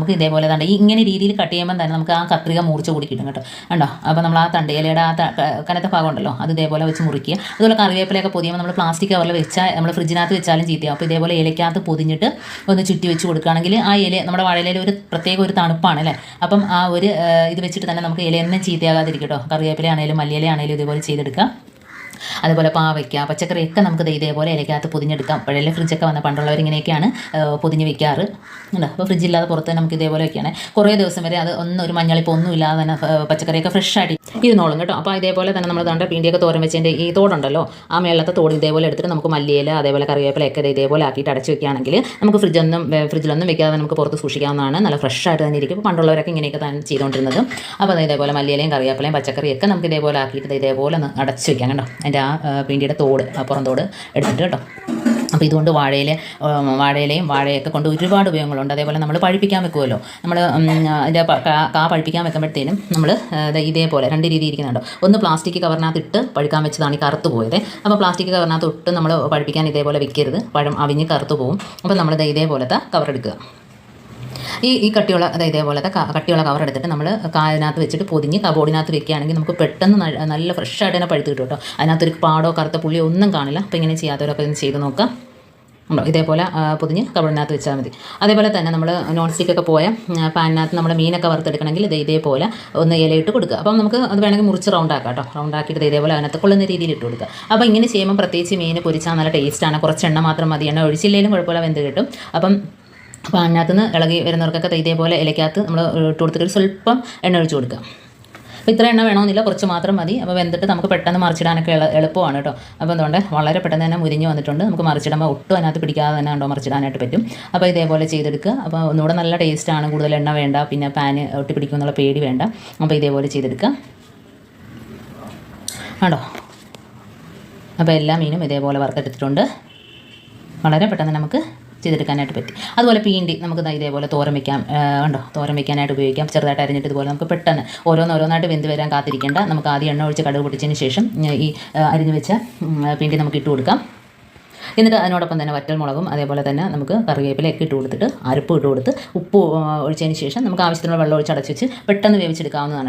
നമുക്ക് ഇതേപോലെ തണ്ട ഇങ്ങനെ രീതിയിൽ കട്ട് ചെയ്യുമ്പോൾ തന്നെ നമുക്ക് ആ കത്രിക മുറിച്ച് കൂടി കിട്ടും കേട്ടോ. കണ്ടോ? അപ്പോൾ നമ്മൾ ആ തണ്ടയിലയുടെ ആ കനത്ത ഭാഗം ഉണ്ടല്ലോ, അത് ഇതേപോലെ വെച്ച് മുറിക്കുക. അതുപോലെ കറിവേപ്പിലയൊക്കെ പൊതിയുമ്പോൾ നമ്മൾ പ്ലാസ്റ്റിക് കവറിൽ വെച്ചാൽ നമ്മൾ ഫ്രിഡ്ജിനകത്ത് വെച്ചാലും ചീത്തയാവും. അപ്പോൾ ഇതേപോലെ ഇലയ്ക്കകത്ത് പൊതിഞ്ഞിട്ട് ഒന്ന് ചുറ്റി വെച്ച് കൊടുക്കുകയാണെങ്കിൽ ആ ഇല നമ്മുടെ വാഴയിലയിൽ ഒരു പ്രത്യേക ഒരു തണുപ്പാണ് അല്ലേ. അപ്പം ആ ഒരു ഇത് വെച്ചിട്ട് തന്നെ നമുക്ക് ഇലയൊന്നും ചീത്തയാകാതിരിക്കും കേട്ടോ. കറിവേപ്പിലയാണേലും മല്ലിയിലയാണേലും ഇതേപോലെ ചെയ്തെടുക്കാം. അതുപോലെ പാവയ്ക്ക, പച്ചക്കറിയൊക്കെ നമുക്ക് ഇതേപോലെ ഇലയ്ക്കകത്ത് പൊതിഞ്ഞെടുക്കാം. പഴയ ഫ്രിഡ്ജൊക്കെ വന്ന പണ്ടുള്ളവർ ഇങ്ങനെയൊക്കെയാണ് പൊതിഞ്ഞ് വെക്കാറ്. അപ്പോൾ ഫ്രിഡ്ജില്ലാതെ പുറത്ത് നമുക്ക് ഇതേപോലെ വെക്കുകയാണ്. കുറേ ദിവസം വരെ അത് ഒരു മഞ്ഞളിപ്പോൾ ഒന്നും ഇല്ലാതെ തന്നെ പച്ചക്കറിയൊക്കെ ഫ്രഷ് ആയിട്ട് ഇരുന്നോളും കേട്ടോ. അപ്പോൾ ഇതേപോലെ തന്നെ നമ്മൾ ദാണ്ട പീണ്ടിയൊക്കെ തോരൻ വെച്ചതിൻ്റെ ഈ തോടുണ്ടല്ലോ, ആ മേളത്തെ തോട് ഇതേപോലെ എടുത്തിട്ട് നമുക്ക് മല്ലിയില അതേപോലെ കറിവേപ്പിലയൊക്കെ ഇതേപോലെ ആക്കിയിട്ട് അടച്ച് വെക്കുകയാണെങ്കിൽ നമുക്ക് ഫ്രിഡ്ജിലൊന്നും വെക്കാതെ നമുക്ക് പുറത്ത് സൂക്ഷിക്കാവുന്നതാണ്. നല്ല ഫ്രഷ് ആയിട്ട് തന്നെ ഇരിക്കും. പണ്ടുള്ളവരൊക്കെ ഇങ്ങനെയൊക്കെ തന്നെ ചെയ്തുകൊണ്ടിരുന്നത്. അപ്പോൾ ഇതേപോലെ മല്ലിയിലയും കറിവേപ്പിലയും പച്ചക്കറിയൊക്കെ നമുക്ക് ഇതേപോലെ ആക്കിയിട്ട് ഇതേപോലെ ഒന്ന് അടച്ച് വെക്കാം കേട്ടോ. അതിൻ്റെ ആ പീണ്ടിയുടെ തോട്, പുറം തോട് എടുത്തിട്ട് കേട്ടോ. അപ്പോൾ ഇതുകൊണ്ട് വാഴയിലയും വാഴയൊക്കെ കൊണ്ട് ഒരുപാട് ഉപയോഗങ്ങളുണ്ട്. അതേപോലെ നമ്മൾ പഴുപ്പിക്കാൻ വെക്കുമല്ലോ, നമ്മൾ അതിൻ്റെ കാ പഴുപ്പിക്കാൻ വെക്കുമ്പോഴത്തേനും നമ്മൾ ഇതേപോലെ രണ്ട് രീതി ഇരിക്കുന്നുണ്ടോ. ഒന്ന് പ്ലാസ്റ്റിക് കവറിനകത്ത് ഇട്ട് പഴുക്കാൻ വെച്ചതാണ് ഈ കറുത്ത് പോയത്. അപ്പോൾ പ്ലാസ്റ്റിക് കവറിനകത്ത് ഇട്ട് നമ്മൾ പഴുപ്പിക്കാൻ ഇതേപോലെ വെക്കരുത്, പഴം അവിഞ്ഞ് കറുത്ത് പോകും. അപ്പോൾ നമ്മൾ ഇതേപോലത്തെ കവർ എടുക്കുക. ഈ കട്ടിയുള്ള ഇതേപോലത്തെ കട്ടിയുള്ള കവർ എടുത്തിട്ട് നമ്മൾ കായതിനകത്ത് വെച്ചിട്ട് പൊതിഞ്ഞ് കബോർഡിനകത്ത് വെക്കുകയാണെങ്കിൽ നമുക്ക് പെട്ടെന്ന് നല്ല ഫ്രഷ് ആയിട്ട് തന്നെ പഴുത്ത് കിട്ടും കേട്ടോ. അതിനകത്തൊരു പാടോ കറുത്ത പുള്ളിയോ ഒന്നും കാണില്ല. അപ്പോൾ ഇങ്ങനെ ചെയ്യാത്തവരൊക്കെ ഇന്ന് ചെയ്ത് നോക്കാം. ഉണ്ടോ? ഇതേപോലെ പൊതിഞ്ഞ് കബോർഡിനകത്ത് വെച്ചാൽ മതി. അതേപോലെ തന്നെ നമ്മൾ നോൺ സ്റ്റിക്കൊക്കെ പോയ പാനിനകത്ത് നമ്മൾ മീനൊക്കെ വറുത്തെടുക്കണമെങ്കിൽ ഇതേപോലെ ഒന്ന് ഇലയിട്ട് കൊടുക്കുക. അപ്പം നമുക്ക് അത് വേണമെങ്കിൽ മുറിച്ച് റൗണ്ടാക്കാം കേട്ടോ. റൗണ്ടാക്കിയിട്ട് ഇതേപോലെ അതിനകത്ത് കൊള്ളുന്ന രീതിയിൽ ഇട്ട് കൊടുക്കുക. അപ്പോൾ ഇങ്ങനെ ചെയ്യുമ്പോൾ പ്രത്യേകിച്ച് മീൻ പൊരിച്ചാൽ നല്ല ടേസ്റ്റാണ്. കുറച്ച് എണ്ണ മാത്രം മതി, എണ്ണ ഒഴിച്ചില്ലെങ്കിലും കുഴപ്പമില്ല, വെന്ത് കിട്ടും. അപ്പോൾ അതിനകത്തുനിന്ന് ഇളകി വരുന്നവർക്കൊക്കെ ഇതേപോലെ ഇലയ്ക്കകത്ത് നമ്മൾ ഇട്ട് കൊടുത്തിട്ട് സ്വല്പം എണ്ണ ഒഴിച്ച് കൊടുക്കുക. അപ്പോൾ ഇത്ര എണ്ണ വേണമെന്നില്ല, കുറച്ച് മാത്രം മതി. അപ്പോൾ വെന്തിട്ട് നമുക്ക് പെട്ടെന്ന് മറിച്ചിടാനൊക്കെ എളുപ്പമാണ് കേട്ടോ. അപ്പോൾ അതുകൊണ്ട് വളരെ പെട്ടെന്ന് തന്നെ മുരിഞ്ഞ് വന്നിട്ടുണ്ട്. നമുക്ക് മറിച്ചിടുമ്പോൾ ഒട്ടും അതിനകത്ത് പിടിക്കാതെ തന്നെ ഉണ്ടോ മറിച്ചിടാനായിട്ട് പറ്റും. അപ്പോൾ ഇതേപോലെ ചെയ്തെടുക്കുക. അപ്പോൾ ഒന്നുകൂടെ നല്ല ടേസ്റ്റാണ്. കൂടുതൽ എണ്ണ വേണ്ട, പിന്നെ പാന് ഒട്ടി പിടിക്കുമെന്നുള്ള പേടി വേണ്ട. അപ്പോൾ ഇതേപോലെ ചെയ്തെടുക്കുക ആണോ. അപ്പോൾ എല്ലാ മീനും ഇതേപോലെ വറുത്തെടുത്തിട്ടുണ്ട്. വളരെ പെട്ടെന്ന് നമുക്ക് ചെയ്തെടുക്കാനായിട്ട് പറ്റി. അതുപോലെ പീണ്ടി നമുക്ക് ഇതേപോലെ തോരൻ വയ്ക്കാം. ഉണ്ടോ? തോരൻ വയ്ക്കാനായിട്ട് ഉപയോഗിക്കാം. ചെറുതായിട്ട് അരിഞ്ഞിട്ട് ഇതുപോലെ നമുക്ക് പെട്ടെന്ന് ഓരോന്നായിട്ട് വെന്ത് വരാൻ കാത്തിരിക്കേണ്ട. നമുക്ക് ആദ്യം എണ്ണ ഒഴിച്ച് കടുക് പൊട്ടിച്ചതിന് ശേഷം ഈ അരിഞ്ഞ് വെച്ച പീണ്ടി നമുക്ക് ഇട്ട് കൊടുക്കാം. എന്നിട്ട് അതിനോടൊപ്പം തന്നെ വറ്റൽമുളകും അതേപോലെ തന്നെ നമുക്ക് കറിവേപ്പിലയൊക്കെ ഇട്ട് കൊടുത്തിട്ട് അരപ്പ് ഇട്ട് കൊടുത്ത് ഉപ്പ് ഒഴിച്ചതിന് ശേഷം നമുക്ക് ആവശ്യത്തിനുള്ള വെള്ളം ഒഴിച്ച് അടച്ച് വെച്ച് പെട്ടെന്ന് വേവിച്ചെടുക്കാവുന്നതാണ്.